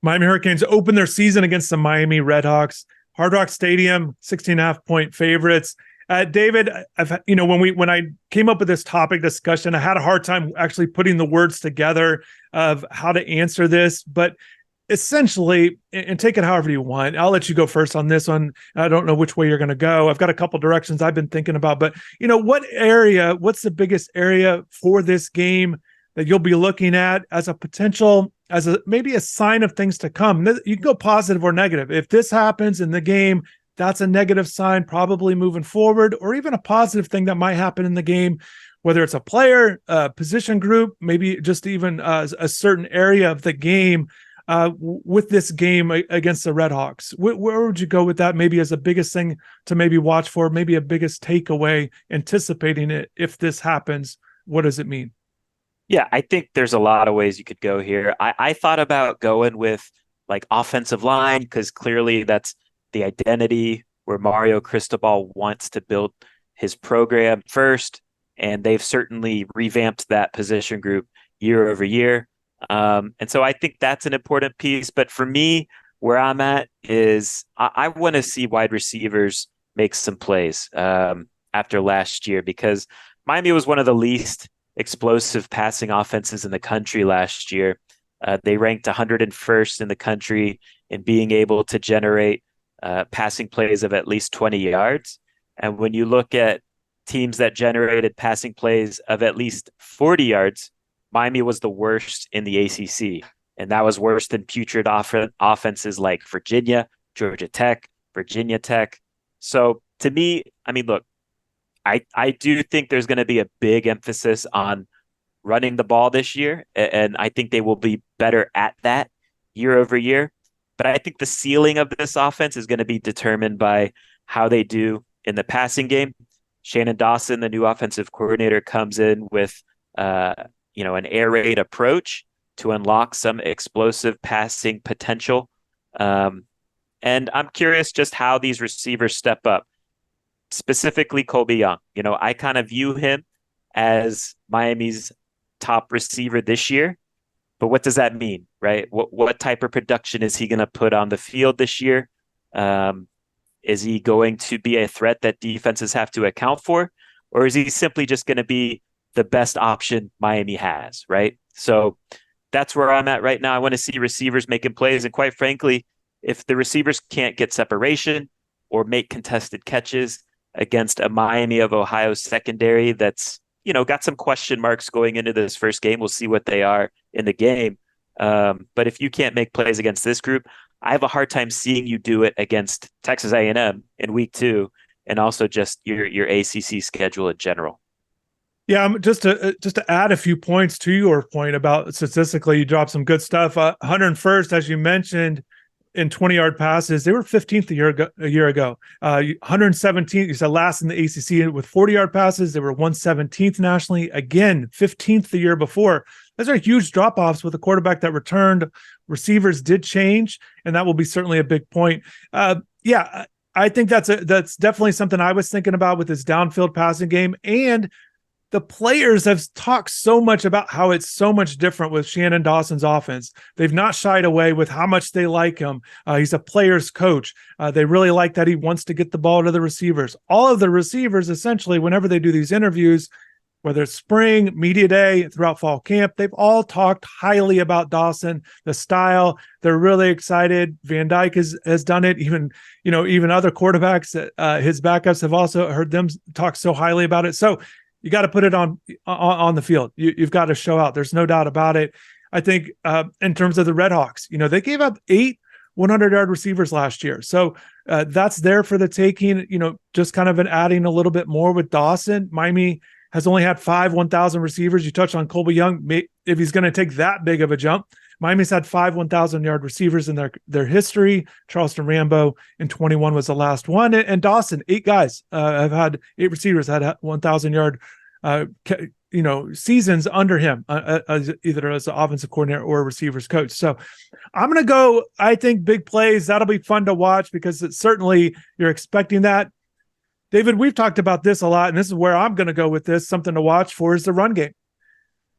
Miami Hurricanes open their season against the Miami RedHawks. Hard Rock Stadium, 16.5-point favorites. David, when I came up with this topic discussion, I had a hard time actually putting the words together of how to answer this, but essentially, and take it however you want. I'll let you go first on this one. I don't know which way you're going to go. I've got a couple directions I've been thinking about, but what's the biggest area for this game that you'll be looking at as a potential, maybe a sign of things to come? You can go positive or negative. If this happens in the game, that's a negative sign, probably moving forward, or even a positive thing that might happen in the game, whether it's a player, a position group, maybe just even a certain area of the game. With this game against the RedHawks, where would you go with that? Maybe as the biggest thing to maybe watch for, maybe a biggest takeaway, anticipating it. If this happens, what does it mean? Yeah, I think there's a lot of ways you could go here. I thought about going with like offensive line because clearly that's the identity where Mario Cristobal wants to build his program first, and they've certainly revamped that position group year over year. And so I think that's an important piece. But for me, where I'm at is I want to see wide receivers make some plays after last year because Miami was one of the least explosive passing offenses in the country last year. They ranked 101st in the country in being able to generate passing plays of at least 20 yards. And when you look at teams that generated passing plays of at least 40 yards, Miami was the worst in the ACC, and that was worse than putrid offenses like Virginia, Georgia Tech, Virginia Tech. So to me, I mean, look, I do think there's going to be a big emphasis on running the ball this year, and I think they will be better at that year over year. But I think the ceiling of this offense is going to be determined by how they do in the passing game. Shannon Dawson, the new offensive coordinator, comes in with an air raid approach to unlock some explosive passing potential. And I'm curious just how these receivers step up, specifically Colby Young. I kind of view him as Miami's top receiver this year, but what does that mean, right? What type of production is he going to put on the field this year? Is he going to be a threat that defenses have to account for? Or is he simply just going to be the best option Miami has, right? So that's where I'm at right now. I want to see receivers making plays. And quite frankly, if the receivers can't get separation or make contested catches against a Miami of Ohio secondary that's, got some question marks going into this first game, we'll see what they are in the game. But if you can't make plays against this group, I have a hard time seeing you do it against Texas A&M in week 2 and also just your ACC schedule in general. Yeah, just to add a few points to your point about statistically, you dropped some good stuff. 101st, as you mentioned, in 20-yard passes, they were 15th a year ago. 117th, you said last in the ACC with 40-yard passes. They were 117th nationally. Again, 15th the year before. Those are huge drop-offs with a quarterback that returned. Receivers did change, and that will be certainly a big point. Yeah, I think that's definitely something I was thinking about with this downfield passing game. And the players have talked so much about how it's so much different with Shannon Dawson's offense. They've not shied away with how much they like him. He's a player's coach. They really like that he wants to get the ball to the receivers. All of the receivers, essentially, whenever they do these interviews, whether it's spring, media day, throughout fall camp, they've all talked highly about Dawson, the style. They're really excited. Van Dyke has done it. Even other quarterbacks, his backups have also heard them talk so highly about it. So you got to put it on the field. You've got to show out. There's no doubt about it. I think in terms of the RedHawks, they gave up 8 100-yard receivers last year. So that's there for the taking, just kind of adding a little bit more with Dawson. Miami has only had 5 1,000 receivers. You touched on Colby Young. If he's going to take that big of a jump, Miami's had 5 1,000-yard receivers in their history. Charleston Rambo in 21 was the last one. And Dawson, 8 guys have had 8 receivers had 1,000-yard seasons under him, either as an offensive coordinator or a receivers coach. So I'm going to go, I think, big plays. That'll be fun to watch because certainly you're expecting that. David, we've talked about this a lot, and this is where I'm going to go with this. Something to watch for is the run game.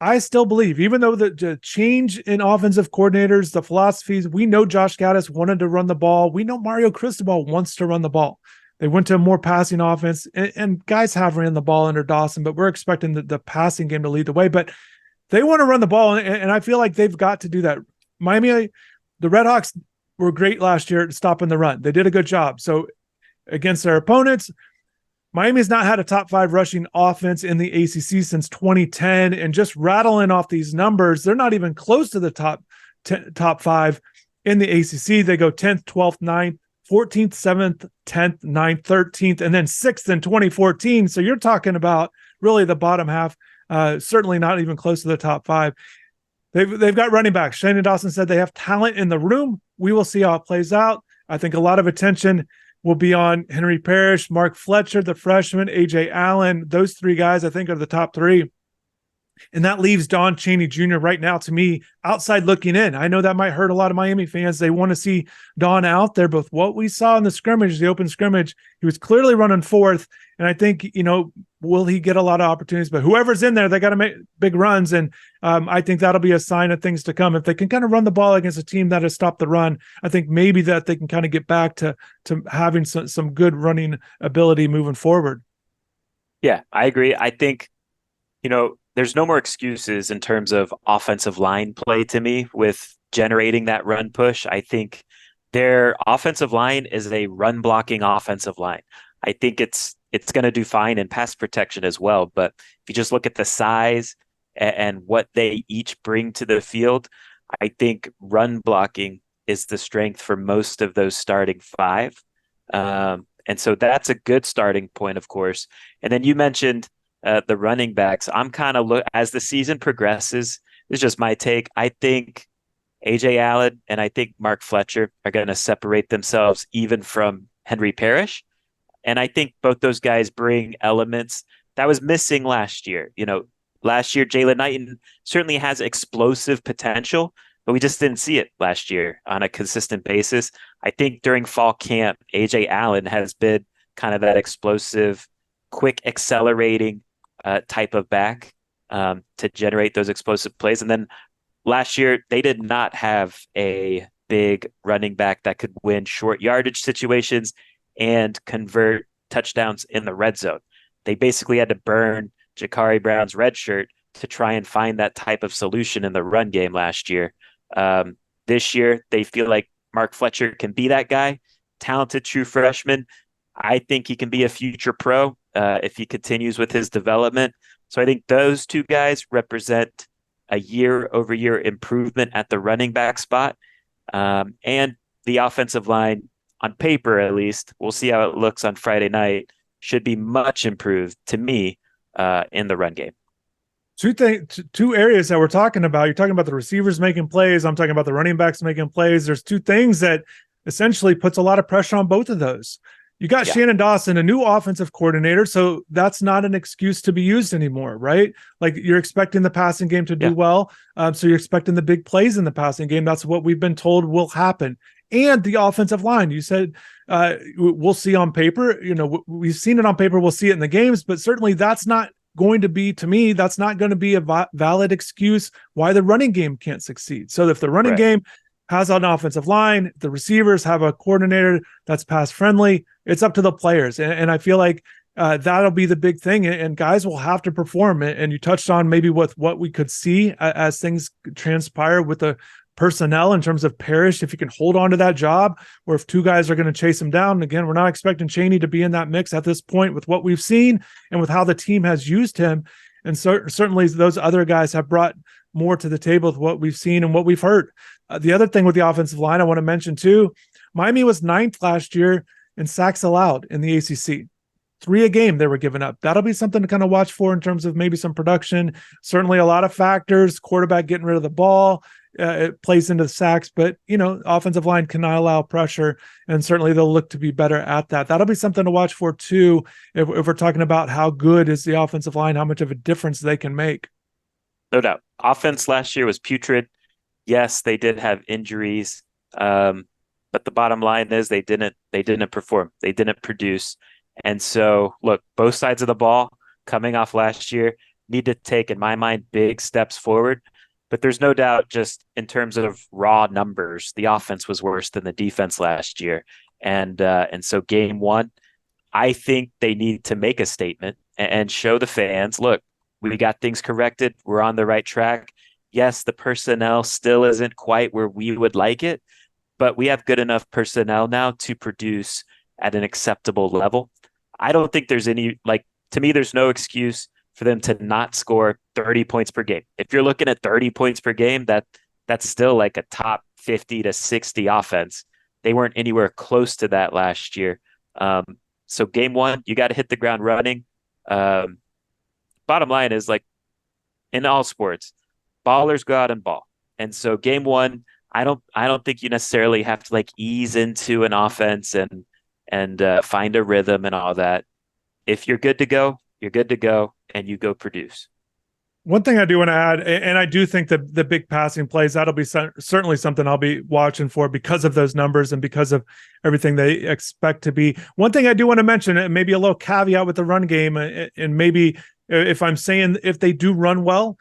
I still believe, even though the change in offensive coordinators, the philosophies, we know Josh Gaddis wanted to run the ball. We know Mario Cristobal wants to run the ball. They went to a more passing offense, and guys have ran the ball under Dawson, but we're expecting the passing game to lead the way. But they want to run the ball, and I feel like they've got to do that. Miami, the RedHawks were great last year at stopping the run. They did a good job. So against their opponents, Miami's not had a top 5 rushing offense in the ACC since 2010, and just rattling off these numbers, they're not even close to the top 5 in the ACC. They go 10th, 12th, 9th, 14th, 7th, 10th, 9th, 13th, and then 6th in 2014. So you're talking about really the bottom half, certainly not even close to the top 5. They've got running backs. Shannon Dawson said they have talent in the room. We will see how it plays out. I think a lot of attention will be on Henry Parrish, Mark Fletcher, the freshman, AJ Allen. Those 3 guys, I think, are the top 3. And that leaves Don Chaney Jr. right now, to me, outside looking in. I know that might hurt a lot of Miami fans. They want to see Don out there, but what we saw in the scrimmage, the open scrimmage, he was clearly running 4th. And I think, will he get a lot of opportunities? But whoever's in there, they got to make big runs. And I think that'll be a sign of things to come. If they can kind of run the ball against a team that has stopped the run, I think maybe that they can kind of get back to having some good running ability moving forward. Yeah, I agree. I think, there's no more excuses in terms of offensive line play to me with generating that run push. I think their offensive line is a run blocking offensive line. I think it's going to do fine in pass protection as well. But if you just look at the size and what they each bring to the field, I think run blocking is the strength for most of those starting 5. And so that's a good starting point, of course. And then you mentioned the running backs. I'm kind of as the season progresses, this is just my take. I think AJ Allen and I think Mark Fletcher are going to separate themselves even from Henry Parrish. And I think both those guys bring elements that was missing last year. Last year, Jalen Knighton certainly has explosive potential, but we just didn't see it last year on a consistent basis. I think during fall camp, AJ Allen has been kind of that explosive, quick accelerating type of back to generate those explosive plays. And then last year, they did not have a big running back that could win short yardage situations and convert touchdowns in the red zone. They basically had to burn Jakari Brown's red shirt to try and find that type of solution in the run game last year. This year, they feel like Mark Fletcher can be that guy, talented true freshman. I think he can be a future pro if he continues with his development. So I think those 2 guys represent a year-over-year improvement at the running back spot. And the offensive line, on paper at least, we'll see how it looks on Friday night, should be much improved to me in the run game. 2 areas that we're talking about. You're talking about the receivers making plays. I'm talking about the running backs making plays. There's 2 things that essentially puts a lot of pressure on both of those. You got Shannon Dawson, a new offensive coordinator, so that's not an excuse to be used anymore, right? Like, you're expecting the passing game to do well, so you're expecting the big plays in the passing game. That's what we've been told will happen. And the offensive line, you said we'll see on paper. We've seen it on paper. We'll see it in the games, but certainly that's not going to be, to me, that's not going to be a valid excuse why the running game can't succeed. So if the running game has an offensive line, the receivers have a coordinator that's pass friendly, it's up to the players. And I feel like that'll be the big thing. And guys will have to perform. And you touched on maybe with what we could see as things transpire with the personnel in terms of Parrish, if he can hold on to that job, or if 2 guys are going to chase him down. Again, we're not expecting Chaney to be in that mix at this point with what we've seen and with how the team has used him. And certainly those other guys have brought more to the table with what we've seen and what we've heard. The other thing with the offensive line I want to mention too, Miami was 9th last year in sacks allowed in the ACC. 3 a game they were giving up. That'll be something to kind of watch for in terms of maybe some production. Certainly a lot of factors, quarterback getting rid of the ball, it plays into the sacks, but offensive line cannot allow pressure, and certainly they'll look to be better at that. That'll be something to watch for too, if we're talking about how good is the offensive line, how much of a difference they can make. No doubt. Offense last year was putrid. Yes, they did have injuries, but the bottom line is they didn't perform. They didn't produce. And so, look, both sides of the ball coming off last year, need to take, in my mind, big steps forward. But there's no doubt, just in terms of raw numbers, the offense was worse than the defense last year. And so game one, I think they need to make a statement and show the fans, look, we got things corrected. We're on the right track. Yes, the personnel still isn't quite where we would like it, but we have good enough personnel now to produce at an acceptable level. I don't think there's any, like, to me, there's no excuse for them to not score 30 points per game. If you're looking at 30 points per game, that's still like a top 50 to 60 offense. They weren't anywhere close to that last year. So game one, you got to hit the ground running. Bottom line is, like, in all sports, ballers go out and ball. And so game one, I don't think you necessarily have to like ease into an offense and find a rhythm and all that. If you're good to go, you're good to go, and you go produce. One thing I do want to add, and I do think that the big passing plays, that'll be certainly something I'll be watching for because of those numbers and because of everything they expect to be. One thing I do want to mention, and maybe a little caveat with the run game, and maybe if I'm saying if they do run well,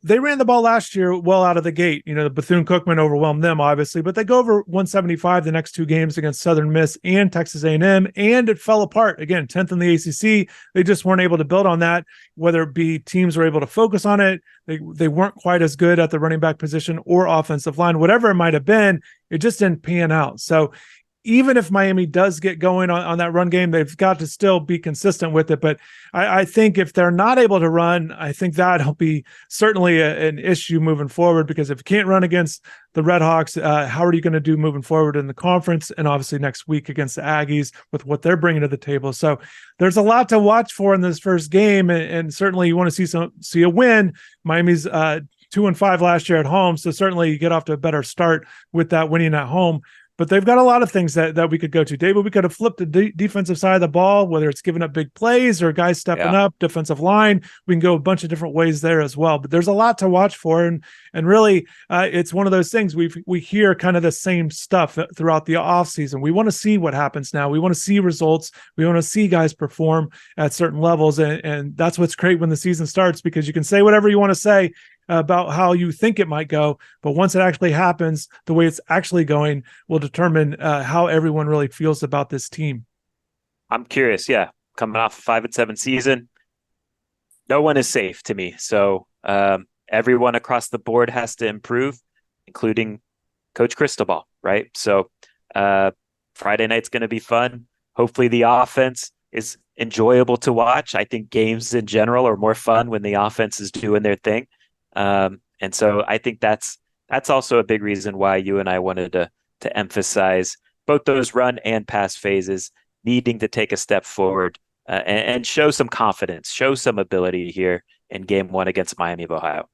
they ran the ball last year well out of the gate. The Bethune-Cookman overwhelmed them, obviously, but they go over 175 the next two games against Southern Miss and Texas A&M, and it fell apart. Again, 10th in the ACC. They just weren't able to build on that, whether it be teams were able to focus on it. They weren't quite as good at the running back position or offensive line, whatever it might have been. It just didn't pan out. So even if Miami does get going on that run game, they've got to still be consistent with it. But I think if they're not able to run, I think that'll be certainly an issue moving forward, because if you can't run against the RedHawks, how are you going to do moving forward in the conference and obviously next week against the Aggies with what they're bringing to the table? So there's a lot to watch for in this first game, and certainly you want to see a win. Miami's 2-5 last year at home, so certainly you get off to a better start with that winning at home. But they've got a lot of things that we could go to. David, we could have flipped the defensive side of the ball, whether it's giving up big plays or guys stepping up, defensive line. We can go a bunch of different ways there as well. But there's a lot to watch for. And really, it's one of those things we hear kind of the same stuff throughout the offseason. We want to see what happens now. We want to see results. We want to see guys perform at certain levels. And that's what's great when the season starts, because you can say whatever you want to say about how you think it might go, but once it actually happens, the way it's actually going will determine how everyone really feels about this team. I'm curious. Yeah. Coming off a 5-7 season, no one is safe to me. So everyone across the board has to improve, including Coach Cristobal, right? So Friday night's going to be fun. Hopefully the offense is enjoyable to watch. I think games in general are more fun when the offense is doing their thing. And so I think that's also a big reason why you and I wanted to emphasize both those run and pass phases needing to take a step forward and show some confidence, show some ability here in game one against Miami of Ohio.